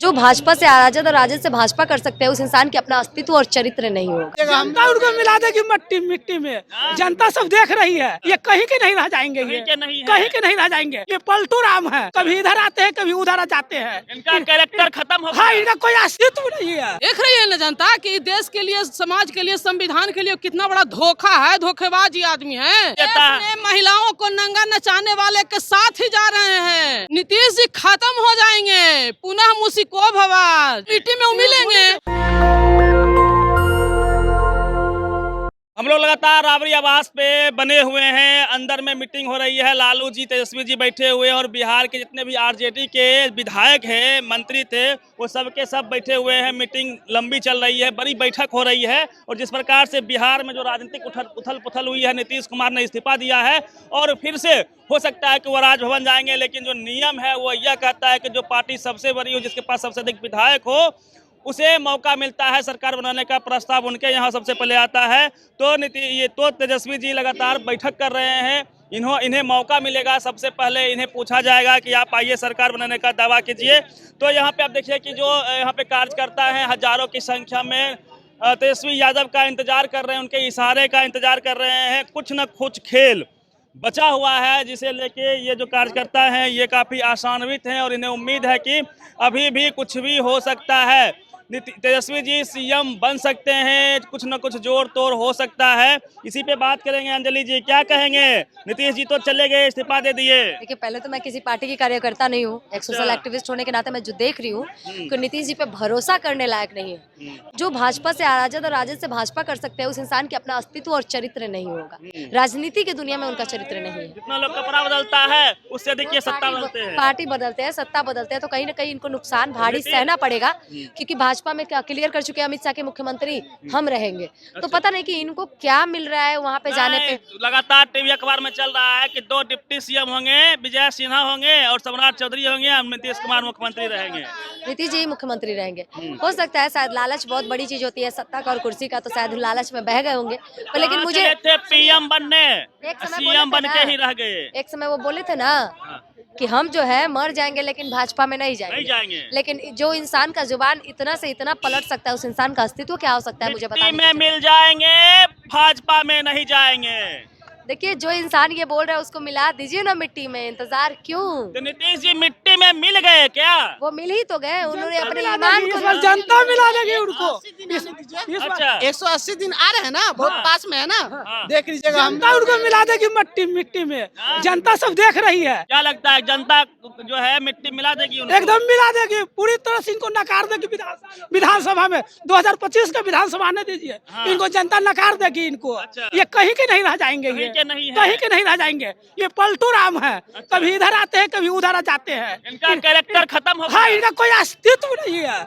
जो भाजपा से राजद और राजद से भाजपा कर सकते हैं उस इंसान की अपना अस्तित्व और चरित्र नहीं होगा। जनता उनको मिला देगी मिट्टी मिट्टी में। जनता सब देख रही है, ये कहीं के नहीं रह जाएंगे, ये कहीं के नहीं रह जाएंगे। ये पलटू राम है, कभी इधर आते हैं कभी उधर जाते हैं। इनका कैरेक्टर खत्म हो गया। हाँ, इनका कोई अस्तित्व नहीं है। देख रही है ना जनता कि देश के लिए, समाज के लिए, संविधान के लिए कितना बड़ा धोखा है, धोखेबाजी आदमी है। महिलाओं को नंगा नचाने वाले के साथ ही जा रहे हैं। नीतीश जी खत्म हो जाएंगे, पुनः मुसीको भवा मिट्टी में मिलेंगे। हम लोग लगातार राबड़ी आवास पे बने हुए हैं, अंदर में मीटिंग हो रही है। लालू जी, तेजस्वी जी बैठे हुए हैं और बिहार के जितने भी आरजेडी के विधायक हैं, मंत्री थे, वो सब के सब बैठे हुए हैं। मीटिंग लंबी चल रही है, बड़ी बैठक हो रही है। और जिस प्रकार से बिहार में जो राजनीतिक उथल पुथल हुई है, नीतीश कुमार ने इस्तीफा दिया है और फिर से हो सकता है कि वो राजभवन जाएंगे, लेकिन जो नियम है वो यह कहता है कि जो पार्टी सबसे बड़ी हो, जिसके पास सबसे अधिक विधायक हो, उसे मौका मिलता है सरकार बनाने का। प्रस्ताव उनके यहाँ सबसे पहले आता है। तो तेजस्वी जी लगातार बैठक कर रहे हैं। इन्हें मौका मिलेगा, सबसे पहले इन्हें पूछा जाएगा कि आप आइए सरकार बनाने का दावा कीजिए। तो यहाँ पे आप देखिए कि जो यहाँ पे कार्यकर्ता हैं हजारों की संख्या में तेजस्वी यादव का इंतजार कर रहे हैं, उनके इशारे का इंतजार कर रहे हैं। कुछ न कुछ खेल बचा हुआ है जिसे लेके ये जो कार्यकर्ता हैं ये काफ़ी आशान्वित हैं और इन्हें उम्मीद है कि अभी भी कुछ भी हो सकता है। तेजस्वी जी सीएम बन सकते हैं, कुछ न कुछ जोड़ तोड़ हो सकता है। इसी पे बात करेंगे। अंजलि जी क्या कहेंगे? नीतीश जी तो चले गए, इस्तीफा दे दिए। देखिए, पहले तो मैं किसी पार्टी की कार्यकर्ता नहीं हूँ, एक सोशल एक्टिविस्ट होने के नाते मैं जो देख रही हूँ कि नीतीश जी पे भरोसा करने लायक नहीं है। जो भाजपा से राजद और राजद से भाजपा कर सकते हैं उस इंसान की अपना अस्तित्व और चरित्र नहीं होगा। राजनीति की दुनिया में उनका चरित्र नहीं है। जितना लोग कपड़ा बदलता है उससे अधिक ये सत्ता बदलते हैं, पार्टी बदलते हैं, सत्ता बदलते हैं, तो कहीं ना कहीं इनको नुकसान भारी सहना पड़ेगा। क्योंकि भाजपा में क्लियर कर चुके हैं अमित शाह के मुख्यमंत्री हम रहेंगे। तो पता नहीं कि इनको क्या मिल रहा है वहाँ पे जाने पे। लगातार टीवी अखबार में चल रहा है कि 2 डिप्टी सीएम होंगे, विजय सिन्हा होंगे और सम्राट चौधरी होंगे, नीतीश कुमार मुख्यमंत्री रहेंगे। नीतीश जी मुख्यमंत्री रहेंगे। हो सकता है, शायद लालच बहुत बड़ी चीज होती है सत्ता का और कुर्सी का, तो शायद लालच में बह गए होंगे। पर लेकिन मुझे पीएम बनने, सीएम बन के ही रह गए। एक समय वो बोले थे ना कि हम जो है मर जाएंगे लेकिन भाजपा में नहीं जाएंगे। लेकिन जो इंसान का जुबान इतना से इतना पलट सकता है, उस इंसान का अस्तित्व क्या हो सकता है मुझे बताइए। में मिल जाएंगे, भाजपा में नहीं जाएंगे। देखिए, जो इंसान ये बोल रहा है उसको मिला दीजिए ना मिट्टी में, इंतजार क्यों? तो नीतीश जी मिट्टी में मिल गए क्या? वो मिल ही तो गए, उन्होंने अपने ईमान को। जनता मिला देगी उनको। अच्छा, 180 दिन आ रहे हैं ना, बहुत पास में है ना। देख लीजिएगा, जनता उनको मिला देगी मिट्टी मिट्टी में। जनता सब देख रही है। क्या लगता है जनता जो है मिट्टी मिला देगी उनको? एकदम मिला देगी, पूरी तरह से इनको नकार देगी। विधानसभा में 2025 का विधानसभा आने दीजिए, इनको जनता नकार देगी इनको। ये कहीं के नहीं रह जाएंगे, ये कहीं के नहीं रह जाएंगे। ये पलटू राम है, कभी इधर आते हैं कभी उधर जाते हैं। इनका कैरेक्टर खत्म हो गया। हाँ, इनका कोई अस्तित्व नहीं है,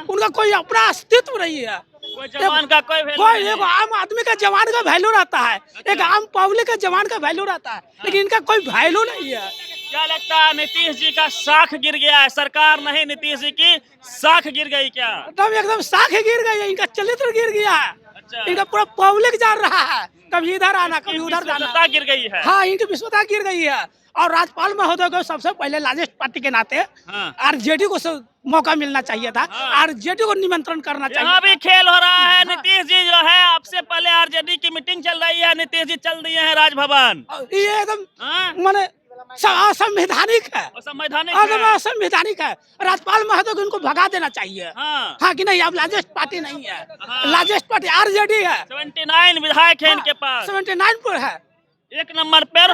उनका कोई अपना अस्तित्व नहीं है। कोई जवान का कोई एक आम आदमी का जवान का वैल्यू रहता है, एक आम पब्लिक का जवान का वैल्यू रहता है, लेकिन इनका कोई वैल्यू नहीं है। क्या लगता है नीतीश जी का साख गिर गया है? सरकार नहीं, नीतीश जी की साख गिर गई क्या? एकदम साख गिर गई है, इनका चरित्र गिर गया है। इनका पूरा पब्लिक जा रहा है, कभी इधर आना कभी उधर जाना, गिर गई है। हाँ, इनकी विश्वता गिर गई है। और राज्यपाल महोदय को सबसे पहले लार्जेस्ट पार्टी के नाते आरजेडी को मौका मिलना चाहिए था। आरजेडी को निमंत्रण करना चाहिए। यहाँ भी खेल हो रहा है। नीतीश जी जो है, आपसे पहले आरजेडी की मीटिंग चल रही है, नीतीश जी चल दिए हैं राजभवन। ये एकदम माने असंवैधानिक है, असंवैधानिक है। राज्यपाल महोदय को इनको भगा देना चाहिए। हाँ कि नहीं? अब लार्जेस्ट पार्टी नहीं है, लार्जेस्ट पार्टी आरजेडी है। 79 विधायक है इनके पास, 79 पर है, एक नंबर पर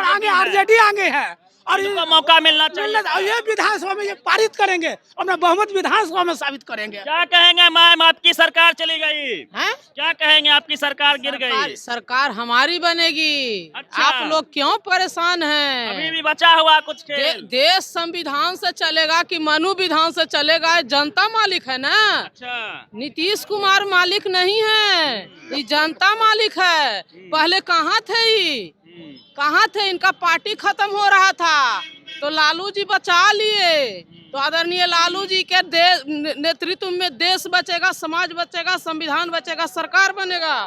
आगे आरजेडी आगे है। और इनको मौका मिलना चाहिए। ये विधानसभा में ये पारित करेंगे, अपना बहुमत विधानसभा में साबित करेंगे। क्या कहेंगे मैम, आपकी सरकार चली गई हैं? क्या कहेंगे, आपकी सरकार गिर गई? सरकार हमारी बनेगी। अच्छा। आप लोग क्यों परेशान हैं? अभी भी बचा हुआ कुछ खेल। देश संविधान से चलेगा कि मनु विधान से चलेगा? जनता मालिक है ना। अच्छा, नीतीश कुमार मालिक नहीं है, ये जनता मालिक है। पहले कहाँ थे ये? कहाँ थे? इनका पार्टी खत्म हो रहा था तो लालू जी बचा लिए। तो आदरणीय लालू जी के नेतृत्व में देश बचेगा, समाज बचेगा, संविधान बचेगा, सरकार बनेगा।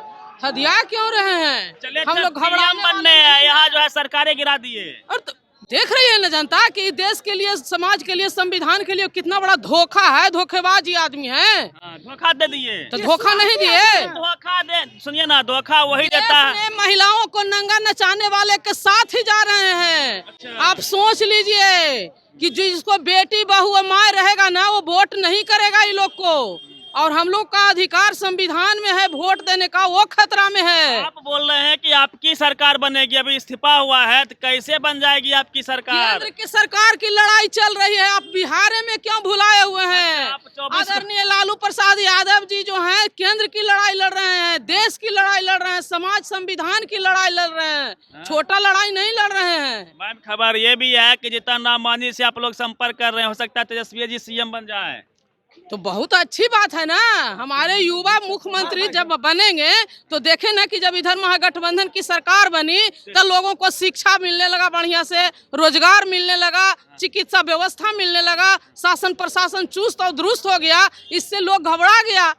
हदिया क्यों रहे हैं? हम लोग घबराने बनने हैं, यहाँ जो है सरकारें गिरा दिए। और देख रही है ना जनता कि देश के लिए, समाज के लिए, संविधान के लिए कितना बड़ा धोखा है, धोखेबाज ये आदमी है। धोखा दे दिए तो धोखा नहीं दिए, धोखा दे, सुनिए ना, धोखा वही देता है। महिलाओं को नंगा नचाने वाले के साथ ही जा रहे हैं। अच्छा। आप सोच लीजिए कि जिसको बेटी बहू माँ रहेगा ना, वो वोट नहीं करेगा इन लोग को, और हम लोग का अधिकार संविधान में है वोट देने का, वो खतरा में है। आप बोल रहे हैं कि आपकी सरकार बनेगी, अभी इस्तीफा हुआ है, तो कैसे बन जाएगी आपकी सरकार? केंद्र की सरकार की लड़ाई चल रही है, आप बिहार में क्यों भुलाए हुए हैं? अच्छा, आदरणीय लालू प्रसाद यादव जी जो हैं केंद्र की लड़ाई लड़ रहे हैं, देश की लड़ाई लड़ रहे हैं, समाज संविधान की लड़ाई लड़ रहे हैं, छोटा लड़ाई नहीं लड़ रहे हैं। मैम खबर ये भी है कि जीतन राम मांझी से आप लोग संपर्क कर रहे हैं, हो सकता है तेजस्वी जी सीएम बन जाए। तो बहुत अच्छी बात है ना, हमारे युवा मुख्यमंत्री जब बनेंगे तो देखे ना कि जब इधर महागठबंधन की सरकार बनी तो लोगों को शिक्षा मिलने लगा, बढ़िया से रोजगार मिलने लगा, चिकित्सा व्यवस्था मिलने लगा, शासन प्रशासन चुस्त और दुरुस्त हो गया, इससे लोग घबरा गया।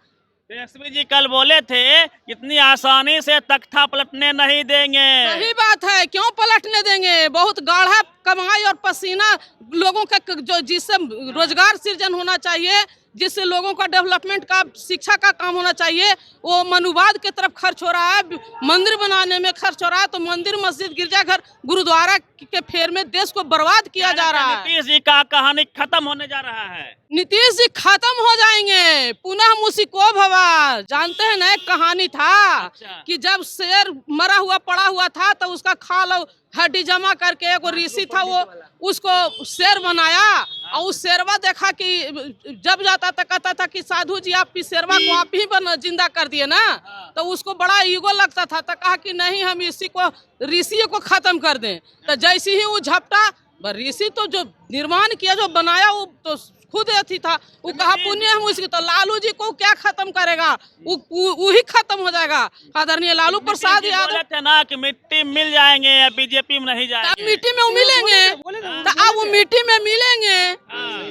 तेजस्वी जी कल बोले थे इतनी आसानी से तख्ता पलटने नहीं देंगे। सही बात है, क्यों पलटने देंगे? बहुत गाढ़ा कमाई और पसीना लोगों का जो जिससे रोजगार सृजन होना चाहिए, जिससे लोगों का डेवलपमेंट का, शिक्षा का काम होना चाहिए, वो मनुवाद की तरफ खर्च हो रहा है, मंदिर बनाने में खर्च हो रहा है। तो मंदिर, मस्जिद, गिरजाघर, गुरुद्वारा के फेर में देश को बर्बाद किया जा रहा है। नीतीश जी का कहानी खत्म होने जा रहा है। नीतीश जी खत्म हो जाएंगे, पुनः मुसीको भवा। जानते हैं ना, एक कहानी था कि जब शेर मरा हुआ पड़ा हुआ था तो उसका खाल हड्डी जमा करके एक ऋषि था, वो उसको शेर बनाया, और उस शेरवा देखा कि जब जाता था कहता था कि साधु जी आप शेरवा को आप ही जिंदा कर दिए ना, तो उसको बड़ा ईगो लगता था। तो कहा कि नहीं, हम ऋषि को खत्म कर दें। तो जैसे ही वो झपटा, ऋषि तो जो निर्माण किया, जो बनाया, वो तो खुद अथी था, वो कहा पुण्य हम उसकी। तो लालू जी को क्या खत्म करेगा, वो ही खत्म हो जाएगा। आदरणीय लालू प्रसाद यादव थे ना कि मिट्टी मिल जाएंगे या बीजेपी में नहीं जाएंगे। मिट्टी में वो मिलेंगे, तो अब वो मिट्टी में मिलेंगे।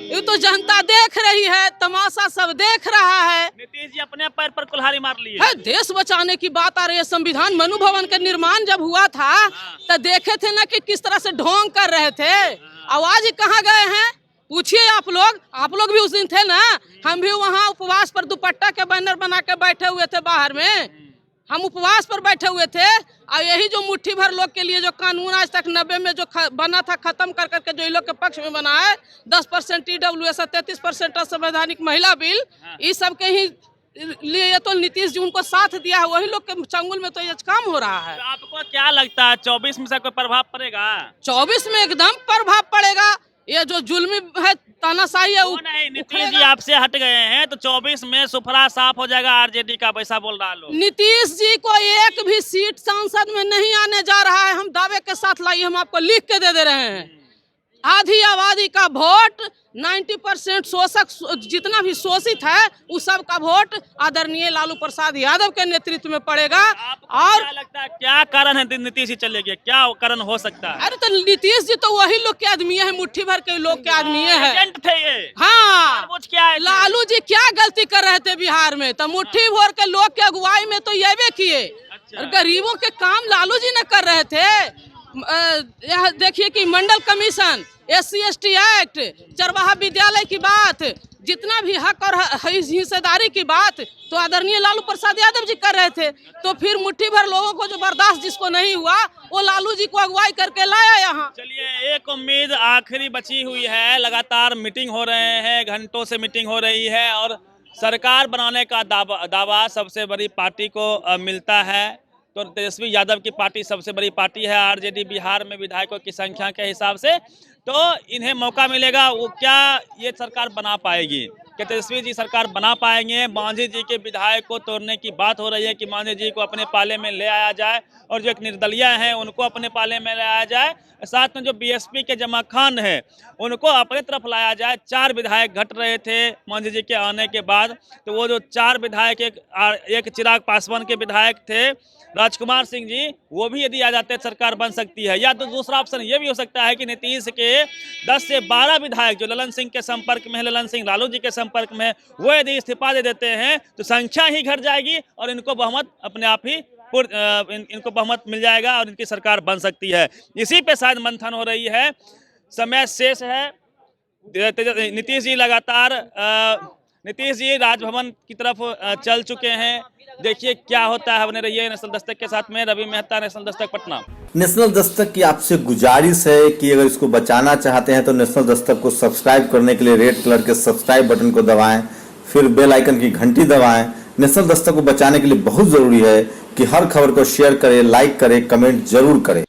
ये तो जनता देख रही है, तमाशा सब देख रहा है। नीतीश जी अपने पैर पर कुल्हाड़ी मार लिए है, देश बचाने की बात आ रही है। संविधान मनु भवन का निर्माण जब हुआ था तो देखे थे ना कि किस तरह से ढोंग कर रहे थे। आवाज कहाँ गए हैं, पूछिए आप लोग भी उस दिन थे ना। हम भी वहाँ उपवास पर दुपट्टा के बैनर बना के बैठे हुए थे बाहर में, हम उपवास पर बैठे हुए थे। और यही जो मुट्ठी भर लोग के लिए जो कानून आज तक 90 में जो बना था, खत्म कर करके जो इन लोग के पक्ष में बना है, 10% TWS, 33% असंवैधानिक महिला बिल, इस सब के ही लिए तो नीतीश जी उनको साथ दिया है, वही लोग के चंगुल में तो ये काम हो रहा है। तो आपको क्या लगता है 24 में से कोई प्रभाव पड़ेगा? 24 में एकदम प्रभाव पड़ेगा। ये जो जुल्मी है, तानाशाही है, वो नहीं, नीतीश जी आपसे हट गए हैं तो 24 में सुफरा साफ हो जाएगा आरजेडी का, वैसा बोल रहा लोग। नीतीश जी को एक भी सीट संसद में नहीं आने जा रहा है, हम दावे के साथ लाइए, हम आपको लिख के दे रहे हैं। आधी आबादी का वोट, 90% शोषक, जितना भी शोषित है, उस सब का वोट आदरणीय लालू प्रसाद यादव के नेतृत्व में पड़ेगा। और क्या लगता है क्या कारण है नीतीश जी चले गए, क्या कारण हो सकता है? अरे तो नीतीश जी तो वही लोग के आदमी है, मुट्ठी भर के लोग के आदमी है। एजेंट थे ये। हाँ, क्या है लालू जी क्या गलती कर रहे थे बिहार में? तो मुट्ठी भर के लोग के अगुवाई में तो ये भी किए, और गरीबों के काम लालू जी ने कर रहे थे। यह देखिए कि मंडल कमीशन, SC ST एक्ट, चरवाहा विद्यालय की बात, जितना भी हक और हिस्सेदारी की बात तो आदरणीय लालू प्रसाद यादव जी कर रहे थे। तो फिर मुट्ठी भर लोगों को जो बर्दाश्त जिसको नहीं हुआ, वो लालू जी को अगुवाई करके लाया यहाँ। चलिए, एक उम्मीद आखिरी बची हुई है, लगातार मीटिंग हो रहे हैं, घंटों से मीटिंग हो रही है, और सरकार बनाने का दावा सबसे बड़ी पार्टी को मिलता है। तो तेजस्वी यादव की पार्टी सबसे बड़ी पार्टी है आरजेडी बिहार में विधायकों की संख्या के हिसाब से। तो इन्हें मौका मिलेगा, वो क्या ये सरकार बना पाएगी, कि तेजस्वी जी सरकार बना पाएंगे? मांझी जी के विधायक को तोड़ने की बात हो रही है कि मांझी जी को अपने पाले में ले आया जाए, और जो एक निर्दलीय हैं उनको अपने पाले में ले आया जाए, साथ में जो BSP के जमा खान है उनको अपने तरफ लाया जाए। 4 विधायक घट रहे थे मांझी जी के आने के बाद, तो वो जो 4 विधायक, एक चिराग पासवान के विधायक थे राजकुमार सिंह जी, वो भी यदि आ जाते सरकार बन सकती है। या तो दूसरा ऑप्शन ये भी हो सकता है कि नीतीश के 10 से 12 विधायक जो ललन सिंह के संपर्क में है, ललन सिंह लालू जी के संपर्क में है, वो यदि इस्तीफा दे देते हैं तो संख्या ही घट जाएगी और इनको बहुमत अपने आप ही इनको बहुमत मिल जाएगा और इनकी सरकार बन सकती है। इसी पे शायद मंथन हो रही है। समय शेष है। नीतीश जी लगातार नीतीश जी राजभवन की तरफ चल चुके हैं। देखिए क्या होता है। बने रहिए नेशनल दस्तक के साथ में। रवि मेहता, नेशनल दस्तक, पटना। नेशनल दस्तक की आपसे गुजारिश है कि अगर इसको बचाना चाहते हैं तो नेशनल दस्तक को सब्सक्राइब करने के लिए रेड कलर के सब्सक्राइब बटन को दबाएं, फिर बेल आइकन की घंटी दबाएं। नेशनल दस्तक को बचाने के लिए बहुत जरूरी है कि हर खबर को शेयर करें, लाइक करें, कमेंट जरूर करें।